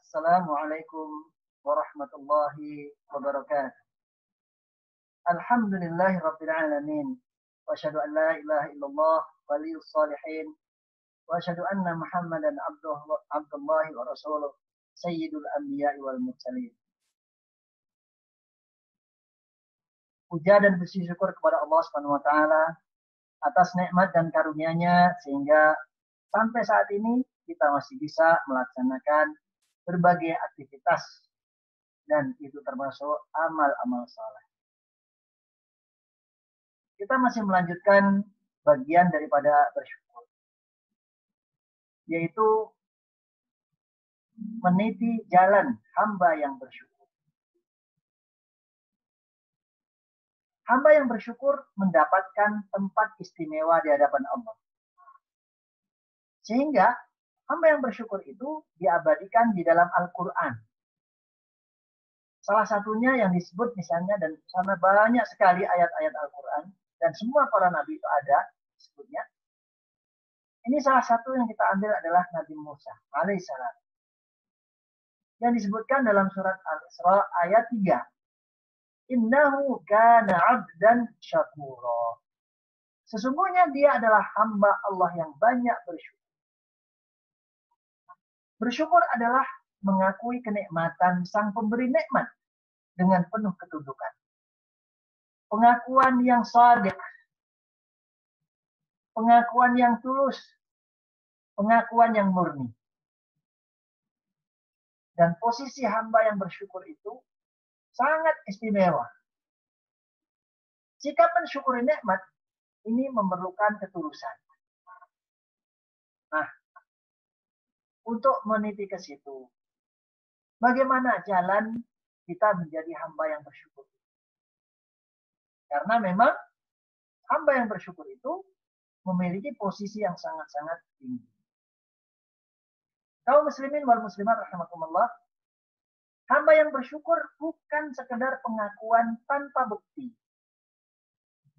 Assalamualaikum warahmatullahi wabarakatuh. Alhamdulillahi rabbil alamin. Wa asyhadu an la ilaha illallah waliyus salihin. Wa asyhadu anna Muhammadan abdullahi wa rasuluh sayyidul anbiya'i wal mursalin. Puja dan puji syukur kepada Allah Subhanahu wa taala atas nikmat dan karunia-Nya sehingga sampai saat ini kita masih bisa melaksanakan berbagai aktivitas dan itu termasuk amal-amal saleh. Kita masih melanjutkan bagian daripada bersyukur, yaitu meniti jalan hamba yang bersyukur. Hamba yang bersyukur mendapatkan tempat istimewa di hadapan Allah. Sehingga hamba yang bersyukur itu diabadikan di dalam Al-Quran. Salah satunya yang disebut misalnya, dan sana banyak sekali ayat-ayat Al-Quran, dan semua para nabi itu ada disebutnya. Ini salah satu yang kita ambil adalah Nabi Musa alaihissalam. Yang disebutkan dalam surat Al-Isra ayat 3. Innahu kana 'abdan syakura. Sesungguhnya dia adalah hamba Allah yang banyak bersyukur. Bersyukur adalah mengakui kenikmatan sang pemberi nikmat dengan penuh ketundukan. Pengakuan yang shadiq, pengakuan yang tulus, pengakuan yang murni. Dan posisi hamba yang bersyukur itu sangat istimewa. Sikap mensyukuri nikmat ini memerlukan ketulusan. Nah, untuk meniti ke situ, bagaimana jalan kita menjadi hamba yang bersyukur? Karena memang hamba yang bersyukur itu memiliki posisi yang sangat-sangat tinggi. Kaum muslimin wal muslimat rahimakumullah, hamba yang bersyukur bukan sekedar pengakuan tanpa bukti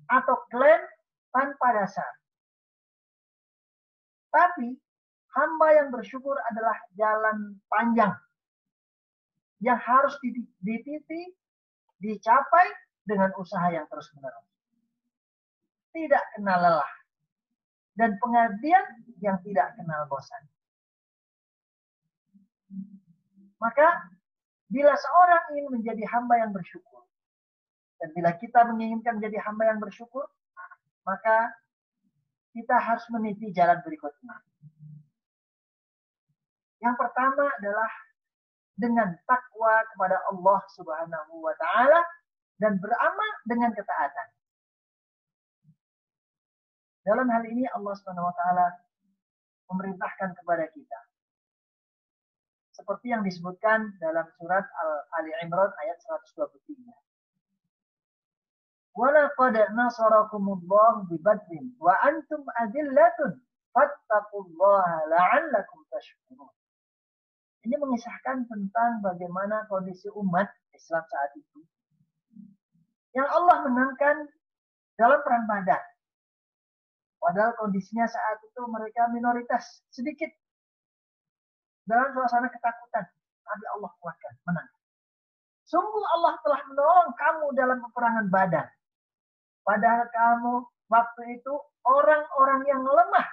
atau klaim tanpa dasar. Tapi hamba yang bersyukur adalah jalan panjang yang harus dititi, dicapai dengan usaha yang terus-menerus. Tidak kenal lelah dan pengabdian yang tidak kenal bosan. Maka bila seorang ingin menjadi hamba yang bersyukur, dan bila kita menginginkan menjadi hamba yang bersyukur, maka kita harus meniti jalan berikutnya. Yang pertama adalah dengan takwa kepada Allah Subhanahu wa taala dan beramal dengan ketaatan. Dalam hal ini Allah Subhanahu wa taala memerintahkan kepada kita seperti yang disebutkan dalam surat Ali Imran ayat 123. وَلَقَدْ نَصَرَكُمُ اللَّهُ بِبَدْرٍ وَأَنْتُمْ أَذِلَّةٌ فَاتَّقُوا اللَّهَ لَعَلَّكُمْ تَشْكُرُونَ. Ini mengisahkan tentang bagaimana kondisi umat Islam saat itu. Yang Allah menangkan dalam perang Badar. Padahal kondisinya saat itu mereka minoritas, sedikit. Dalam suasana ketakutan, tapi Allah kuatkan, menang. Sungguh Allah telah menolong kamu dalam peperangan Badar. Padahal kamu waktu itu orang-orang yang lemah.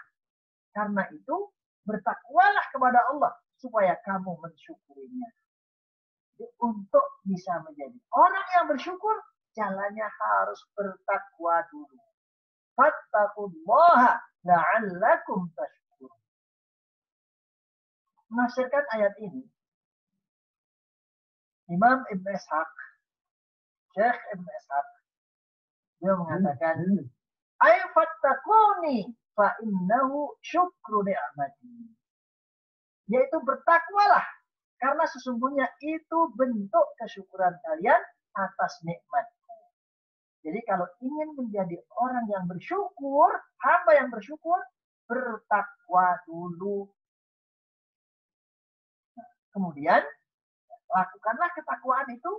Karena itu bertakwalah kepada Allah supaya kamu mensyukurinya. Jadi, untuk bisa menjadi orang yang bersyukur, jalannya harus bertakwa dulu. Fattaqullaha la'allakum tashkurun. Menafsirkan ayat ini, Imam Ibn Ishaq, Syekh Ibn Ishaq, dia mengatakan, ay fattaquni fa innahu syukru ni'mati. Yaitu bertakwalah, karena sesungguhnya itu bentuk kesyukuran kalian atas nikmatku. Jadi kalau ingin menjadi orang yang bersyukur, hamba yang bersyukur, bertakwa dulu. Kemudian, lakukanlah ketakwaan itu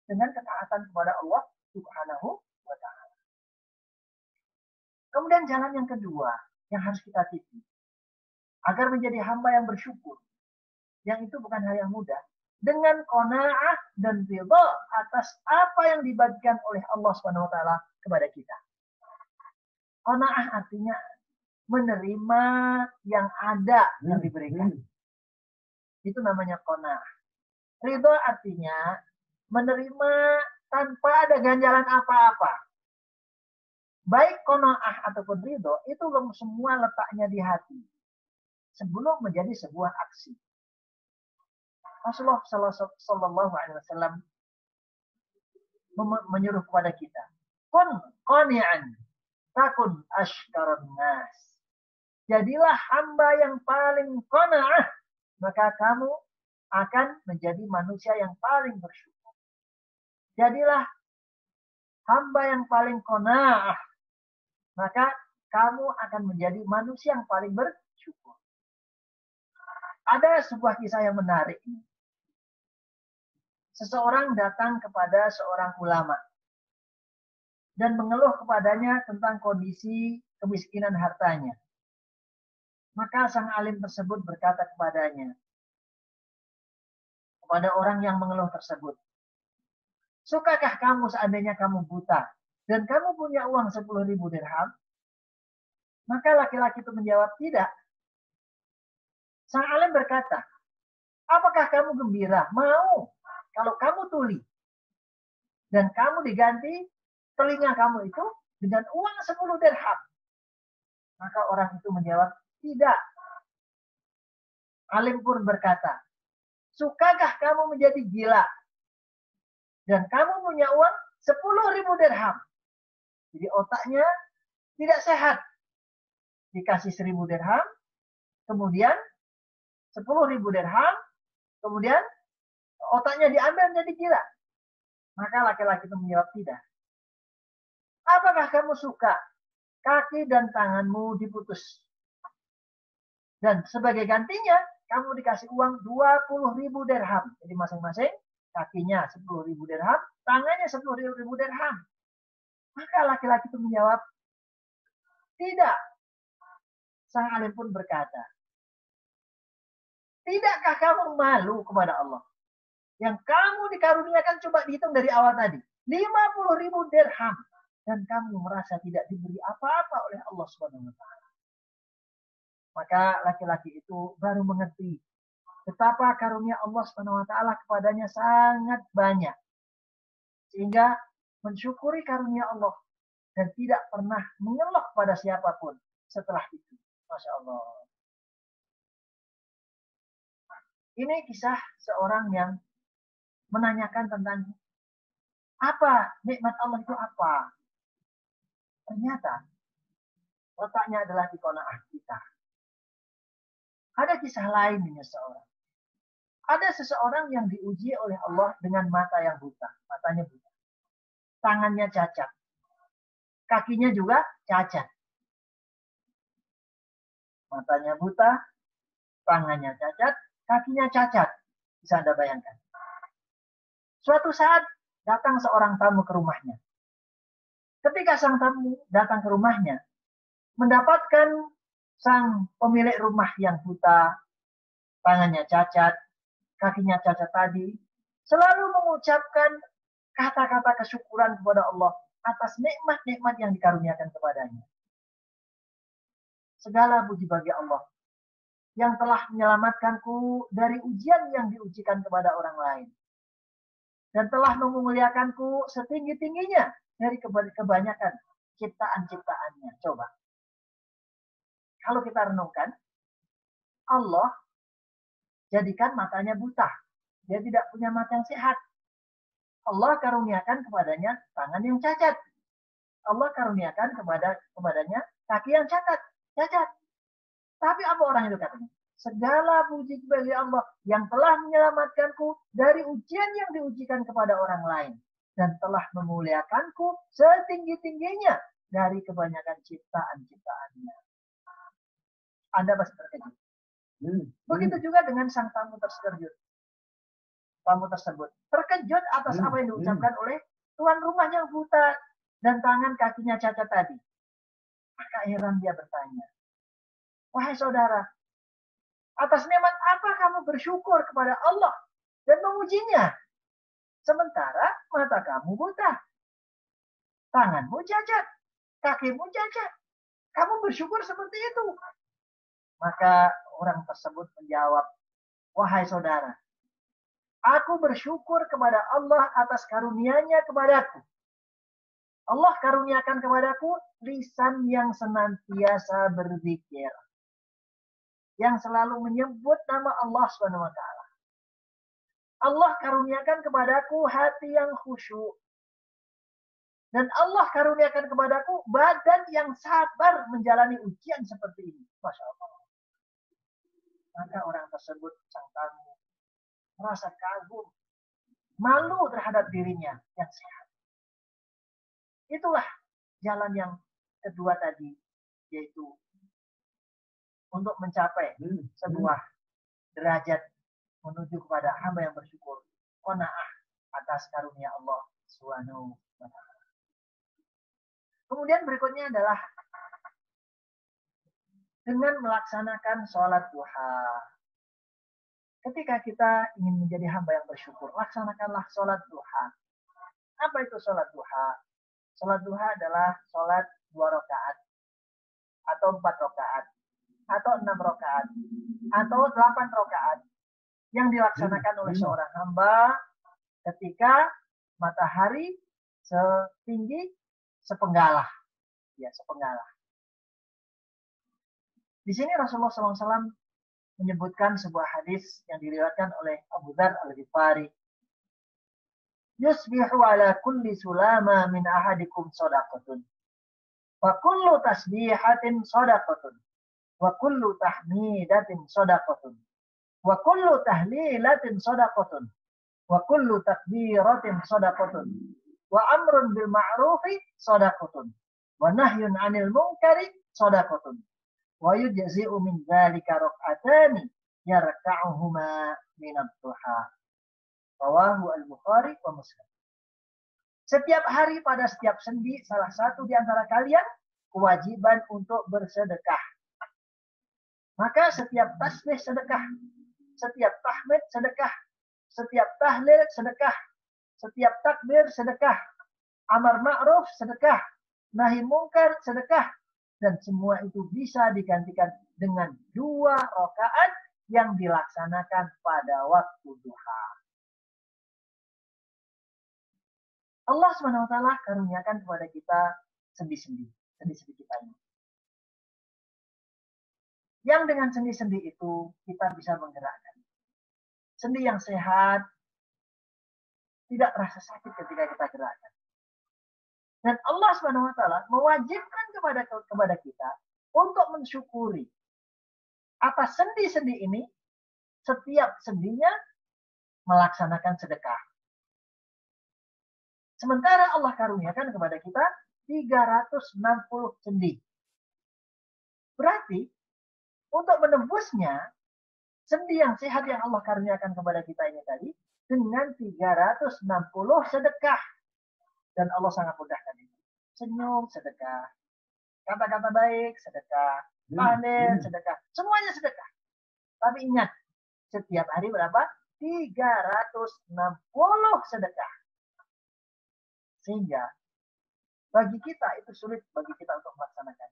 dengan ketaatan kepada Allah Subhanahu wa ta'ala. Kemudian jalan yang kedua yang harus kita titi agar menjadi hamba yang bersyukur. Yang itu bukan hal yang mudah. dengan qanaah dan ridha atas apa yang dibagikan oleh Allah Subhanahu wa taala kepada kita. Qanaah artinya menerima yang ada yang diberikan. Itu namanya qanaah. Ridha artinya menerima tanpa ada ganjalan apa-apa. Baik qanaah ataupun ridha itu semua letaknya di hati sebelum menjadi sebuah aksi. Rasulullah Shallallahu Alaihi Wasallam menyuruh kepada kita, kun qani'an takun ashkarun nas. Jadilah hamba yang paling qanaah, maka kamu akan menjadi manusia yang paling bersyukur. Jadilah hamba yang paling qanaah, maka kamu akan menjadi manusia yang paling bersyukur. Ada sebuah kisah yang menarik. Seseorang datang kepada seorang ulama dan mengeluh kepadanya tentang kondisi kemiskinan hartanya. Maka sang alim tersebut berkata kepadanya, kepada orang yang mengeluh tersebut, sukakah kamu seandainya kamu buta dan kamu punya uang 10.000 dirham? Maka laki-laki itu menjawab, tidak. Sang alim berkata, apakah kamu gembira? Mau kalau kamu tuli dan kamu diganti telinga kamu itu dengan uang 10 dirham. Maka orang itu menjawab, tidak. Alim pun berkata, sukakah kamu menjadi gila dan kamu punya uang 10.000 dirham? Jadi otaknya tidak sehat. Dikasih 1.000 dirham, kemudian 10.000 dirham, kemudian otaknya diambil menjadi gila. Maka laki-laki itu menjawab, tidak. Apakah kamu suka kaki dan tanganmu diputus? Dan sebagai gantinya, kamu dikasih uang 20.000 dirham. Jadi masing-masing kakinya 10.000 dirham, tangannya 10.000 dirham. Maka laki-laki itu menjawab, tidak. Sang alim pun berkata, tidakkah kamu malu kepada Allah? Yang kamu dikaruniakan, coba dihitung dari awal tadi, 50.000 dirham. Dan kamu merasa tidak diberi apa-apa oleh Allah Subhanahu wa taala. Maka laki-laki itu baru mengerti betapa karunia Allah Subhanahu wa taala kepadanya sangat banyak. Sehingga mensyukuri karunia Allah dan tidak pernah mengeluh pada siapapun setelah itu. Masya Allah. Ini kisah seorang yang menanyakan tentang apa nikmat Allah itu apa. Ternyata letaknya adalah di qanaah kita. Ada kisah lain dengan seseorang. Ada seseorang yang diuji oleh Allah dengan mata yang buta. Matanya buta. Tangannya cacat. Kakinya juga cacat. Matanya buta, tangannya cacat, kakinya cacat. Bisa Anda bayangkan. Suatu saat datang seorang tamu ke rumahnya. Ketika sang tamu datang ke rumahnya, mendapatkan sang pemilik rumah yang buta, tangannya cacat, kakinya cacat tadi, selalu mengucapkan kata-kata kesyukuran kepada Allah atas nikmat-nikmat yang dikaruniakan kepadanya. Segala puji bagi Allah yang telah menyelamatkanku dari ujian yang diujikan kepada orang lain. Dan telah memuliakanku setinggi-tingginya dari kebanyakan ciptaan-ciptaannya. Coba. Kalau kita renungkan, Allah jadikan matanya buta. Dia tidak punya mata yang sehat. Allah karuniakan kepadanya tangan yang cacat. Allah karuniakan kepadanya kaki yang cacat. Tapi apa orang itu katanya? Segala puji bagi Allah yang telah menyelamatkanku dari ujian yang diujikan kepada orang lain. Dan telah memuliakanku setinggi-tingginya dari kebanyakan ciptaan-ciptaannya. Anda pasti terkejut. Begitu juga dengan sang tamu tersebut. Tamu tersebut terkejut atas apa yang diucapkan oleh tuan rumah yang buta dan tangan kakinya cacat tadi. Maka heran dia bertanya, wahai saudara, atas nikmat apa kamu bersyukur kepada Allah dan memujinya. Sementara mata kamu buta, tanganmu cacat, kakimu cacat. Kamu bersyukur seperti itu. Maka orang tersebut menjawab, wahai saudara, aku bersyukur kepada Allah atas karunia-Nya kepadaku. Allah karuniakan kepadaku lisan yang senantiasa berzikir, yang selalu menyebut nama Allah SWT. Allah karuniakan kepadaku hati yang khusyuk. Dan Allah karuniakan kepadaku badan yang sabar menjalani ujian seperti ini. Masya Allah. Maka orang tersebut, sang tamu, merasa kagum, malu terhadap dirinya yang sehat. Itulah jalan yang kedua tadi, yaitu untuk mencapai sebuah derajat menuju kepada hamba yang bersyukur, qanaah atas karunia Allah Subhanahu wa taala. Kemudian berikutnya adalah dengan melaksanakan sholat duha. Ketika kita ingin menjadi hamba yang bersyukur, laksanakanlah sholat duha. Apa itu sholat duha? Sholat duha adalah sholat 2 rakaat, atau 4 rakaat, atau 6 rakaat, atau 8 rakaat yang dilaksanakan oleh seorang hamba ketika matahari setinggi sepenggalah. Ya, sepenggalah. Di sini Rasulullah SAW menyebutkan sebuah hadis yang diriwayatkan oleh Abu Dzar Al-Ghifari. Yusbihu ala kulli sulama min ahadikum shadaqatun. Wa kullu tasbihatin shadaqatun. Wa kullu tahmidatin shadaqatun. Wa kullu tahlilatin shadaqatun. Wa kullu takbiratin shadaqatun. Wa amrun bil ma'rufi shadaqatun. Wa nahyun 'anil munkari shadaqatun. Wa yujzi'u min dzalika rak'atani yarka'uhuma min ad-duha. Rawahu al-Bukhari wa Muslim. Setiap hari pada setiap sendi salah satu di antara kalian kewajiban untuk bersedekah. Maka setiap tasbih sedekah, setiap tahmid sedekah, setiap tahlil sedekah, setiap takbir sedekah, amar ma'ruf sedekah, nahi mungkar sedekah, dan semua itu bisa digantikan dengan 2 rakaat yang dilaksanakan pada waktu duha. Allah SWT karuniakan kepada kita sendi-sendi kita ini. Yang dengan sendi-sendi itu kita bisa menggerakkan. Sendi yang sehat tidak terasa sakit ketika kita gerakkan. Dan Allah SWT mewajibkan kepada kita untuk mensyukuri atas sendi-sendi ini, setiap sendinya melaksanakan sedekah. Sementara Allah karuniakan kepada kita 360 sendi. Berarti untuk menembusnya sendi yang sehat yang Allah karuniakan kepada kita ini tadi dengan 360 sedekah. Dan Allah sangat mudahkan itu. Senyum, sedekah. Kata-kata baik, sedekah. Tahlil, sedekah. Semuanya sedekah. Tapi ingat, setiap hari berapa? 360 sedekah. Sehingga bagi kita itu sulit bagi kita untuk melaksanakan.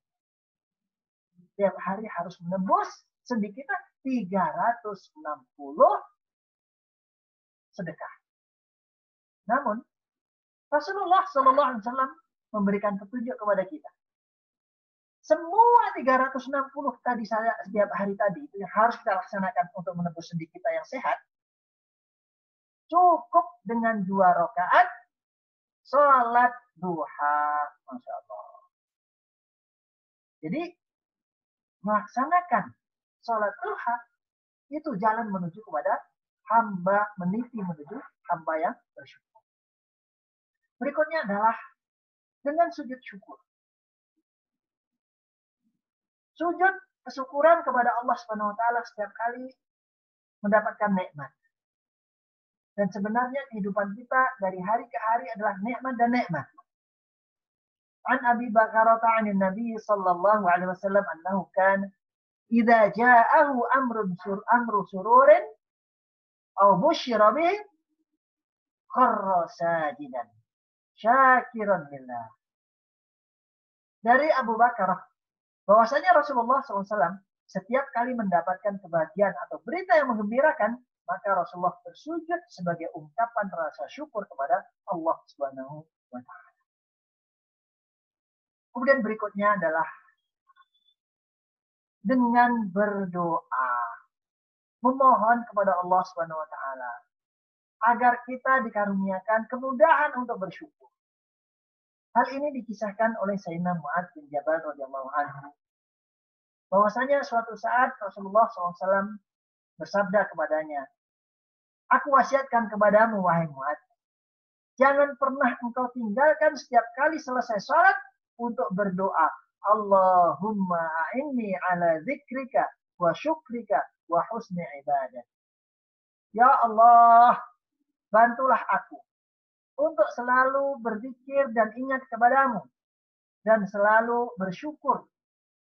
Setiap hari harus menembus sendi kita 360 sedekah. Namun Rasulullah SAW memberikan petunjuk kepada kita. Semua 360 tadi saya setiap hari tadi itu yang harus kita laksanakan untuk menembus sendi kita yang sehat. Cukup dengan 2 rakaat sholat duha. Masya Allah. Jadi melaksanakan sholat duha itu jalan menuju kepada hamba, meniti menuju hamba yang bersyukur. Berikutnya adalah dengan sujud syukur. Sujud kesyukuran kepada Allah SWT setiap kali mendapatkan nikmat. Dan sebenarnya kehidupan kita dari hari ke hari adalah nikmat dan nikmat. An Abi Bakrata 'an Nabi sallallahu alaihi wasallam annahu kana idza ja'ahu amru sururin aw busyira bihi kharra sajidan syakiran lillah. Dari Abu Bakar bahwasanya Rasulullah SAW setiap kali mendapatkan kebahagiaan atau berita yang menggembirakan, maka Rasulullah bersujud sebagai ungkapan rasa syukur kepada Allah Subhanahu wa taala. Kemudian berikutnya adalah dengan berdoa, memohon kepada Allah Subhanahu wa taala agar kita dikaruniakan kemudahan untuk bersyukur. Hal ini dikisahkan oleh Sayyidina Mu'adz bin Jabal radhiyallahu anhu. Bahwasanya suatu saat Rasulullah SAW bersabda kepadanya, "Aku wasiatkan kepadamu, wahai Mu'adz, jangan pernah engkau tinggalkan setiap kali selesai sholat untuk berdoa, Allahumma a'inni ala zikrika wa syukrika wa husni ibadah. Ya Allah, bantulah aku untuk selalu berzikir dan ingat kepadamu, dan selalu bersyukur,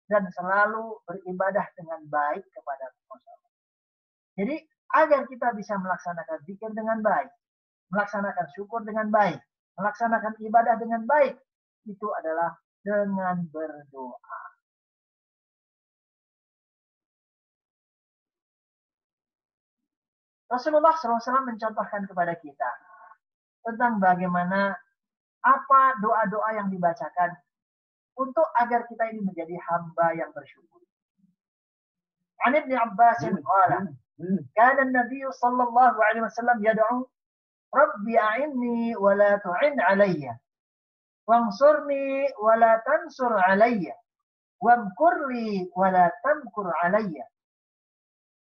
dan selalu beribadah dengan baik kepadamu." Jadi, agar kita bisa melaksanakan zikir dengan baik, melaksanakan syukur dengan baik, melaksanakan ibadah dengan baik, itu adalah dengan berdoa. Rasulullah SAW mencontohkan kepada kita tentang bagaimana apa doa-doa yang dibacakan untuk agar kita ini menjadi hamba yang bersyukur. An Ibnu Abbas qala, kana an-nabiy sallallahu alaihi wasallam yad'u Rabbi a'inni wa la tu'in 'alayya wansurni wa la tansur 'alayya wamkurli wa la tamkur 'alayya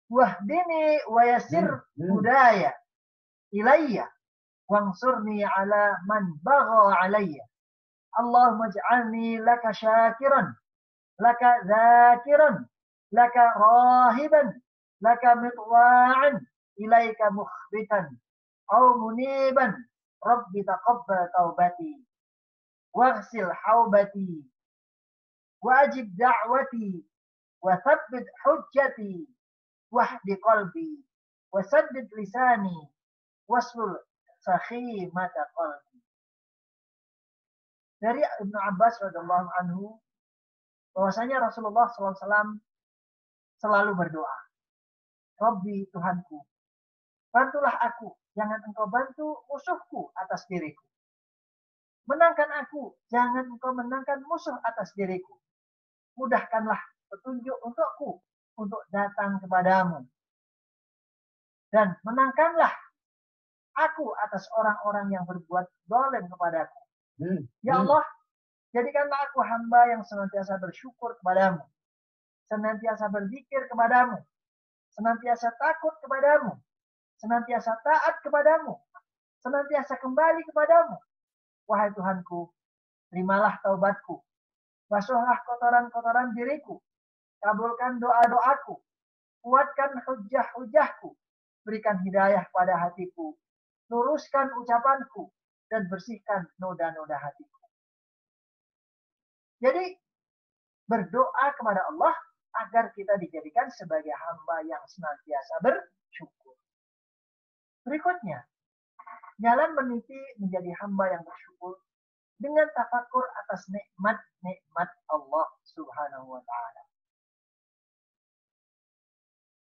wahdini wa yassir hudaya ilayya wansurni 'ala man bagha 'alayya. Allahumma ij'alni laka syakiran, laka dzakiran, laka rahiban, laka mitwa'an, ilaika mukhbitan, aw muniban, Rabbi taqabbal taubati, waghsil haubati, wajib da'wati, wa thabbit hujjati, wahdi qalbi, wa saddid lisani, waslul sakhimata qalbi. Dari Ibnu Abbas radhiyallahu anhu bahwasanya Rasulullah SAW selalu berdoa, Rabbi Tuhanku, bantulah aku, jangan engkau bantu musuhku atas diriku. Menangkan aku, jangan engkau menangkan musuh atas diriku. Mudahkanlah petunjuk untukku untuk datang kepadamu. Dan menangkanlah aku atas orang-orang yang berbuat zalim kepadaku. Ya Allah, jadikanlah aku hamba yang senantiasa bersyukur kepadamu, senantiasa berzikir kepadamu, senantiasa takut kepadamu, senantiasa taat kepadamu, senantiasa kembali kepadamu. Wahai Tuhanku, terimalah taubatku, basuhlah kotoran-kotoran diriku, kabulkan doa-doaku, kuatkan hujah-hujahku, berikan hidayah pada hatiku, luruskan ucapanku, dan bersihkan noda-noda hatiku. Jadi, berdoa kepada Allah agar kita dijadikan sebagai hamba yang senantiasa bersyukur. Berikutnya, jalan meniti menjadi hamba yang bersyukur dengan tafakur atas nikmat-nikmat Allah Subhanahu wa taala.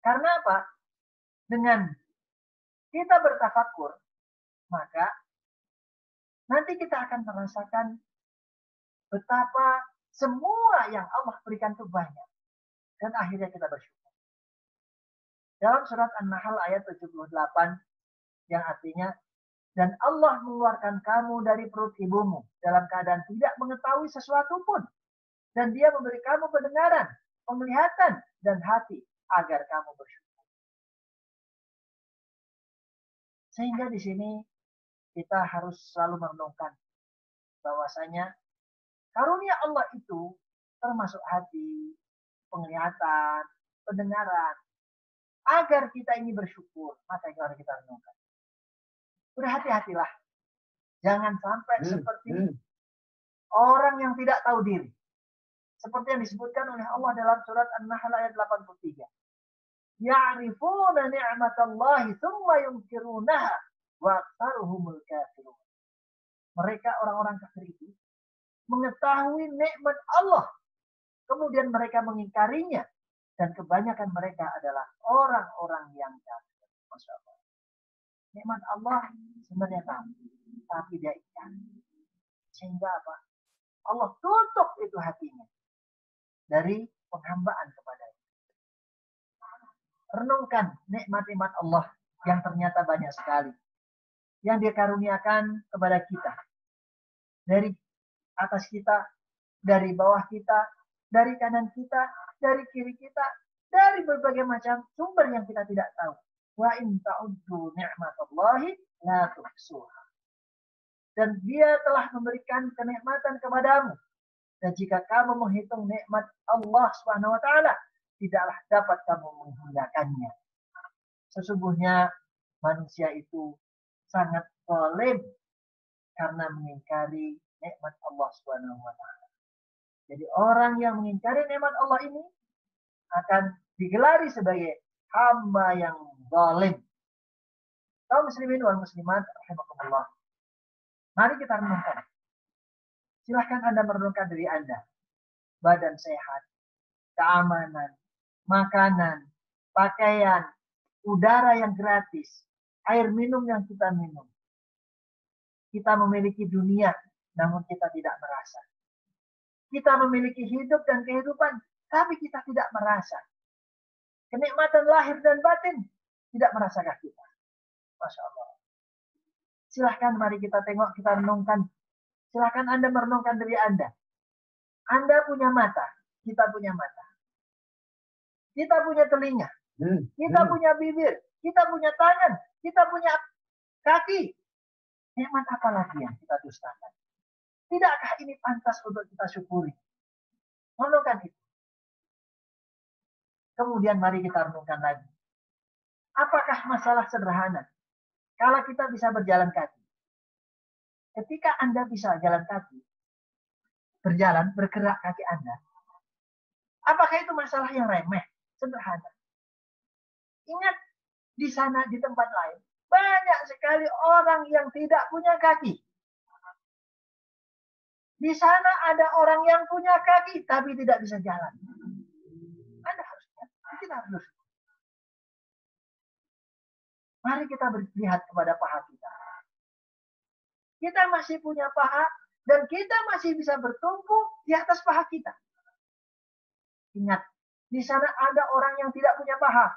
Karena apa? Dengan kita bertafakur, maka nanti kita akan merasakan betapa semua yang Allah berikan itu banyak. Dan akhirnya kita bersyukur. Dalam surat An-Nahl ayat 78 yang artinya, dan Allah mengeluarkan kamu dari perut ibumu dalam keadaan tidak mengetahui sesuatu pun. Dan dia memberi kamu pendengaran, penglihatan, dan hati agar kamu bersyukur. Sehingga di sini kita harus selalu merenungkan bahwasanya karunia Allah itu termasuk hati, penglihatan, pendengaran. Agar kita ini bersyukur, maka itu harus kita renungkan. Berhati-hatilah. Jangan sampai seperti orang yang tidak tahu diri. Seperti yang disebutkan oleh Allah dalam surat An-Nahl ayat 83. Ya'rifuna ni'matallahi tsumma yunkirunaha wa aktsaruhumul kafirun. Mereka orang-orang kafir itu mengetahui nikmat Allah, kemudian mereka mengingkarinya, dan kebanyakan mereka adalah orang-orang yang kafir. Masya Allah. Nikmat Allah sebenarnya tahu, tapi dia ingkari. Sehingga apa? Allah tutup itu hatinya dari penghambaan kepadanya. Renungkan nikmat-nikmat Allah yang ternyata banyak sekali yang Dia karuniakan kepada kita. Dari atas kita, dari bawah kita, dari kanan kita, dari kiri kita, dari berbagai macam sumber yang kita tidak tahu. Wa in ta'uddu ni'matallahi la tuhsuha. Dan Dia telah memberikan kenikmatan kepadamu. Dan jika kamu menghitung nikmat Allah Subhanahu wa taala, tidaklah dapat kamu menghinakannya. Sesungguhnya manusia itu sangat zalim karena mengingkari nikmat Allah Subhanahu wa taala. Jadi orang yang mengingkari nikmat Allah ini akan digelari sebagai hamba yang zalim. Kaum muslimin wal muslimat rahimakumullah. Mari kita renungkan. Silahkan Anda merenungkan diri Anda. Badan sehat, keamanan, makanan, pakaian, udara yang gratis, air minum yang kita minum. Kita memiliki dunia, namun kita tidak merasa. Kita memiliki hidup dan kehidupan, tapi kita tidak merasa. Kenikmatan lahir dan batin, tidak merasakan kita. Masya Allah. Silahkan mari kita tengok, kita renungkan. Silahkan Anda merenungkan diri Anda. Anda punya mata, kita punya mata. Kita punya telinga, kita punya bibir, kita punya tangan, kita punya kaki. Nikmat apa lagi yang kita dustakan? Tidakkah ini pantas untuk kita syukuri? Renungkan itu. Kemudian mari kita renungkan lagi. Apakah masalah sederhana? Kalau kita bisa berjalan kaki. Ketika Anda bisa jalan kaki, berjalan, bergerak kaki Anda, apakah itu masalah yang remeh? Sederhana. Ingat, di sana, di tempat lain, banyak sekali orang yang tidak punya kaki. Di sana ada orang yang punya kaki, tapi tidak bisa jalan. Anda harus lihat. Kita harus. Mari kita berlihat kepada paha kita. Kita masih punya paha, dan kita masih bisa bertumpu di atas paha kita. Ingat, di sana ada orang yang tidak punya paha.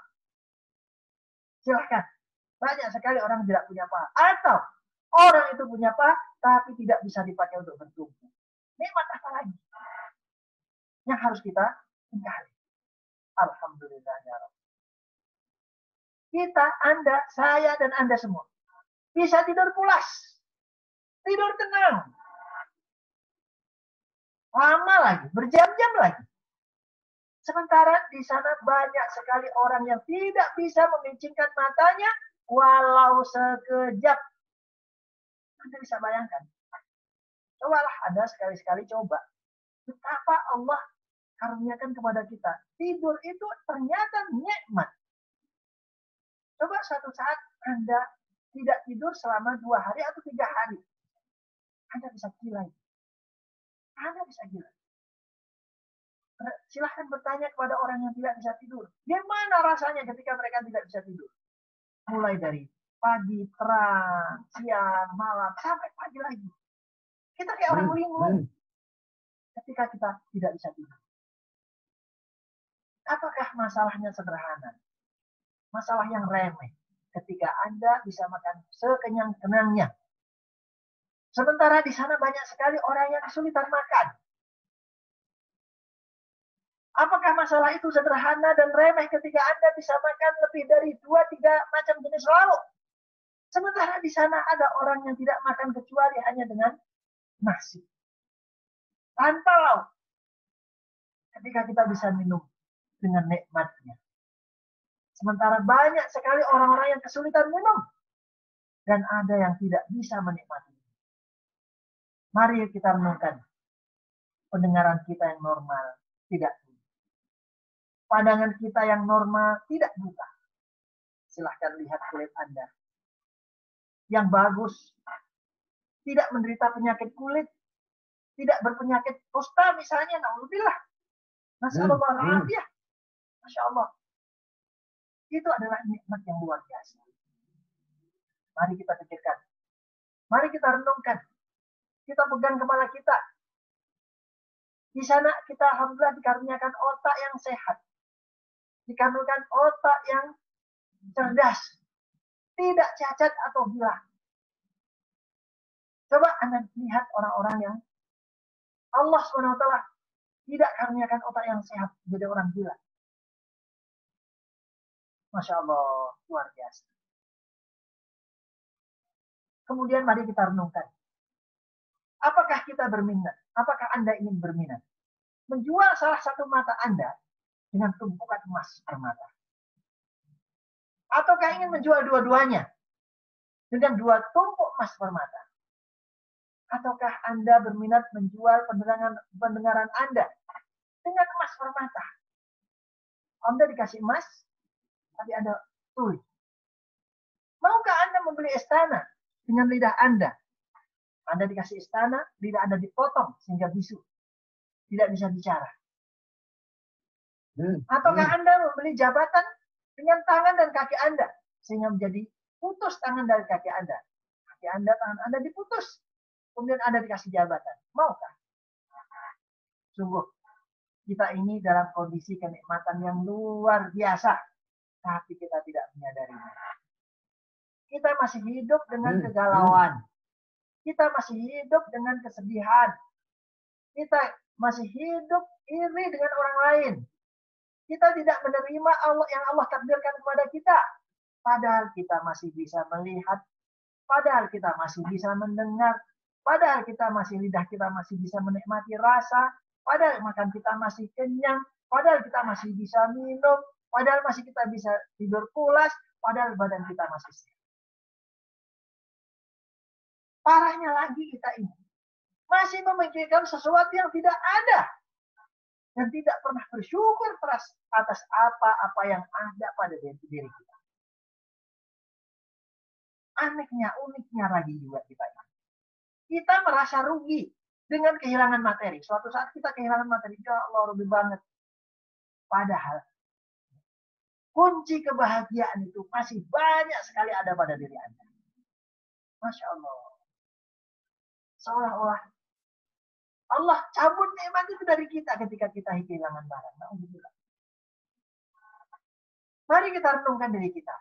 Silahkan. Banyak sekali orang yang tidak punya paha. Atau orang itu punya paha, tapi tidak bisa dipakai untuk bertumpu. Nikmat apa lagi yang harus kita ingkari? Alhamdulillah ya Rabb. Kita, Anda, saya, dan Anda semua bisa tidur pulas. Tidur tenang. Lama lagi, berjam-jam lagi. Sementara di sana banyak sekali orang yang tidak bisa memicingkan matanya walau sekejap. Anda bisa bayangkan. Cobalah Anda sekali-sekali coba. Betapa Allah karuniakan kepada kita. Tidur itu ternyata nikmat. Coba suatu saat Anda tidak tidur selama 2 hari atau 3 hari. Anda bisa gila. Anda bisa gila. Silahkan bertanya kepada orang yang tidak bisa tidur. Gimana rasanya ketika mereka tidak bisa tidur? Mulai dari pagi, terang, siang, malam, sampai pagi lagi. Kita kayak orang linglung ketika kita tidak bisa tidur. Apakah masalahnya sederhana? Masalah yang remeh. Ketika Anda bisa makan sekenyang-kenyangnya. Sementara di sana banyak sekali orang yang kesulitan makan. Apakah masalah itu sederhana dan remeh ketika Anda bisa makan lebih dari 2-3 macam jenis lauk? Sementara di sana ada orang yang tidak makan kecuali hanya dengan nasi. Tanpa lauk. Ketika kita bisa minum dengan nikmatnya. Sementara banyak sekali orang-orang yang kesulitan minum. Dan ada yang tidak bisa menikmati. Mari kita renungkan. Pendengaran kita yang normal tidak pandangan kita yang normal tidak buta. Silahkan lihat kulit Anda. Yang bagus, tidak menderita penyakit kulit, tidak berpenyakit kusta misalnya, naudzubillah. Nasallallahu alaihi. Masya Allah. Itu adalah nikmat yang luar biasa. Mari kita pikirkan. Mari kita renungkan. Kita pegang kepala kita. Di sana kita alhamdulillah dikaruniakan otak yang sehat. Dikaruniakan otak yang cerdas. Tidak cacat atau gila. Coba Anda lihat orang-orang yang Allah SWT tidak karuniakan otak yang sehat. Jadi orang gila. Masya Allah. Luar biasa. Kemudian mari kita renungkan. Apakah kita berminat? Apakah Anda ingin berminat? Menjual salah satu mata Anda dengan tumpukan emas permata. Ataukah ingin menjual dua-duanya dengan 2 tumpuk emas permata? Ataukah Anda berminat menjual pendengaran Anda dengan emas permata? Anda dikasih emas, tapi Anda tuli. Maukah Anda membeli istana dengan lidah Anda? Anda dikasih istana, lidah Anda dipotong sehingga bisu. Tidak bisa bicara. Ataukah Anda membeli jabatan dengan tangan dan kaki Anda sehingga menjadi putus tangan dari kaki Anda. Kaki Anda, tangan Anda diputus. Kemudian Anda dikasih jabatan. Maukah? Sungguh, kita ini dalam kondisi kenikmatan yang luar biasa. Tapi kita tidak menyadarinya. Kita masih hidup dengan kegalauan. Kita masih hidup dengan kesedihan. Kita masih hidup iri dengan orang lain. Kita tidak menerima Allah yang Allah takdirkan kepada kita. Padahal kita masih bisa melihat. Padahal kita masih bisa mendengar. Padahal kita masih lidah kita masih bisa menikmati rasa. Padahal makan kita masih kenyang. Padahal kita masih bisa minum. Padahal masih kita bisa tidur pulas. Padahal badan kita masih sehat. Parahnya lagi kita ini masih memikirkan sesuatu yang tidak ada. Dan tidak pernah bersyukur atas apa-apa yang ada pada diri kita. Uniknya lagi juga kita ini. Kita merasa rugi dengan kehilangan materi. Suatu saat kita kehilangan materi. Ya Allah, rugi banget. Padahal kunci kebahagiaan itu masih banyak sekali ada pada diri Anda. Masya Allah. Seolah-olah Allah cabut nikmat itu dari kita ketika kita kehilangan barang. Mari kita renungkan diri kita.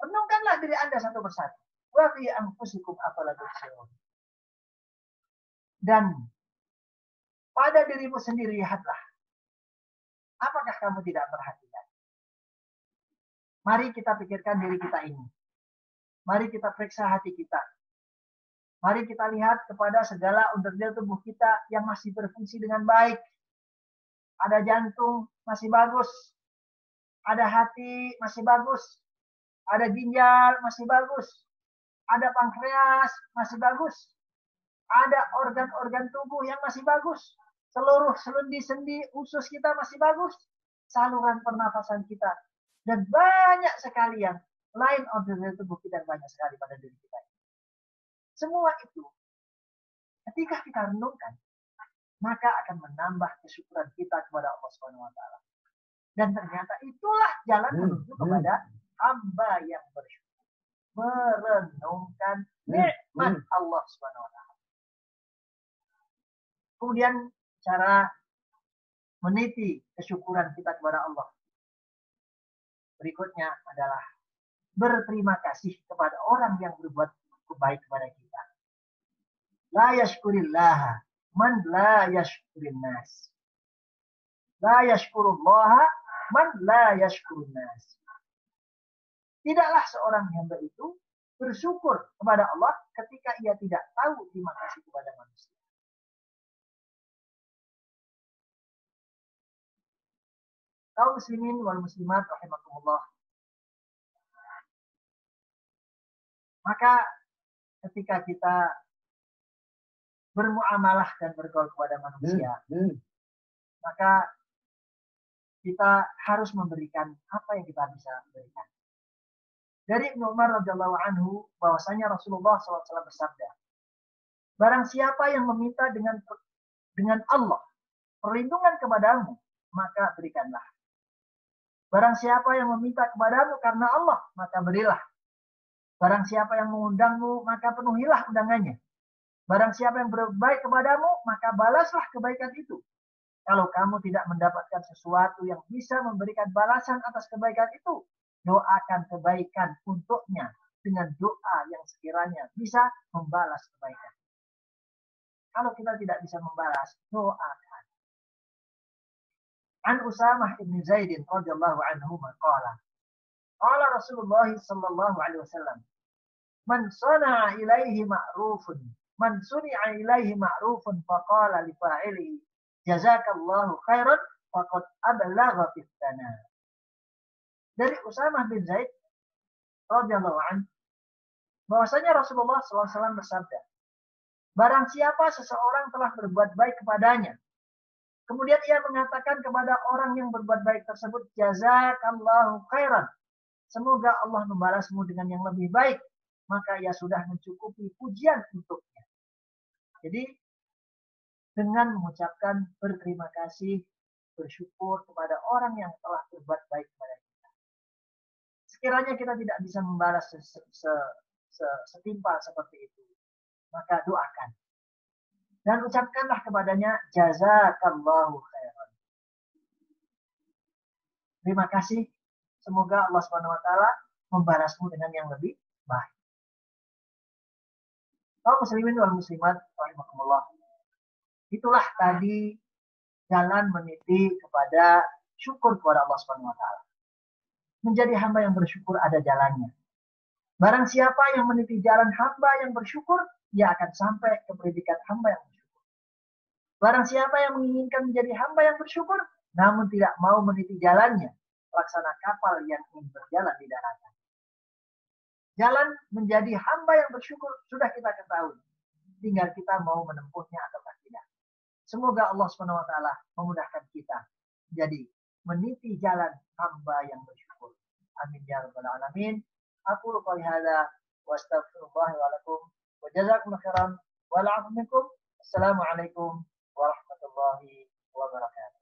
Renungkanlah diri Anda satu persatu. Wa fi anfusikum afala tubsirun. Dan pada dirimu sendiri lihatlah. Apakah kamu tidak perhatikan? Mari kita pikirkan diri kita ini. Mari kita periksa hati kita. Mari kita lihat kepada segala onderdil tubuh kita yang masih berfungsi dengan baik. Ada jantung masih bagus. Ada hati masih bagus. Ada ginjal masih bagus. Ada pankreas masih bagus. Ada organ-organ tubuh yang masih bagus. Seluruh sendi-sendi usus kita masih bagus. Saluran pernafasan kita. Dan banyak sekali yang lain organ tubuh kita, banyak sekali pada diri kita. Semua itu, ketika kita renungkan, maka akan menambah kesyukuran kita kepada Allah SWT. Dan ternyata itulah jalan menuju kepada hamba yang bersyukur. Merenungkan nikmat Allah SWT. Kemudian cara meniti kesyukuran kita kepada Allah. Berikutnya adalah berterima kasih kepada orang yang berbuat baik kepada kita. La yashkurillaha man la yashkurin nas. La yashkurullaha man la yashkurun nas. Tidaklah seorang hamba itu bersyukur kepada Allah ketika ia tidak tahu terima kasih kepada manusia. Kaum muslimin wal muslimat rahimakumullah. Maka ketika kita bermuamalah dan bergaul kepada manusia, maka kita harus memberikan apa yang kita bisa berikan. Dari Ibnu Umar radhiyallahu anhu bahwasanya Rasulullah SAW bersabda, barang siapa yang meminta dengan Allah perlindungan kepadamu, maka berikanlah. Barang siapa yang meminta kepadamu karena Allah, maka berilah. Barang siapa yang mengundangmu, maka penuhilah undangannya. Barang siapa yang berbaik kepadamu, maka balaslah kebaikan itu. Kalau kamu tidak mendapatkan sesuatu yang bisa memberikan balasan atas kebaikan itu, doakan kebaikan untuknya dengan doa yang sekiranya bisa membalas kebaikan. Kalau kita tidak bisa membalas, doakan. An Usamah ibn Zaid radhiyallahu anhu qala qala Rasulullah sallallahu alaihi wasallam man sana'a ilaihi ma'rufun man suni'a ilaihi ma'rufun faqala li fa'ilihi jazakallahu khairan faqad ablagha fis sana. Dari Usamah bin Zaid radhiyallahu anhu bahwasanya Rasulullah SAW bersabda, barang siapa seseorang telah berbuat baik kepadanya, kemudian ia mengatakan kepada orang yang berbuat baik tersebut, jazakallahu khairan, semoga Allah membalasmu dengan yang lebih baik, maka ia sudah mencukupi pujian untuknya. Jadi dengan mengucapkan berterima kasih, bersyukur kepada orang yang telah berbuat baik kepada kita. Sekiranya kita tidak bisa membalas setimpal seperti itu, maka doakan. Dan ucapkanlah kepadanya, jazakallahu khairan. Terima kasih. Semoga Allah SWT membalasmu dengan yang lebih baik. Kaum muslimin wal muslimat, rahimakumullah. Itulah tadi jalan meniti kepada syukur kepada Allah SWT. Menjadi hamba yang bersyukur ada jalannya. Barang siapa yang meniti jalan hamba yang bersyukur, dia akan sampai ke predikat hamba yang bersyukur. Barang siapa yang menginginkan menjadi hamba yang bersyukur, namun tidak mau meniti jalannya, laksana kapal yang ingin berjalan di daratan. Jalan menjadi hamba yang bersyukur sudah kita ketahui. Tinggal kita mau menempuhnya atau tidak. Semoga Allah SWT memudahkan kita jadi meniti jalan hamba yang bersyukur. Amin ya rabbal alamin. Aku qouli hadza wa astaghfirullah wa lakum wa jazakumullahu khairan wa la'afu minkum. Assalamualaikum warahmatullahi wabarakatuh.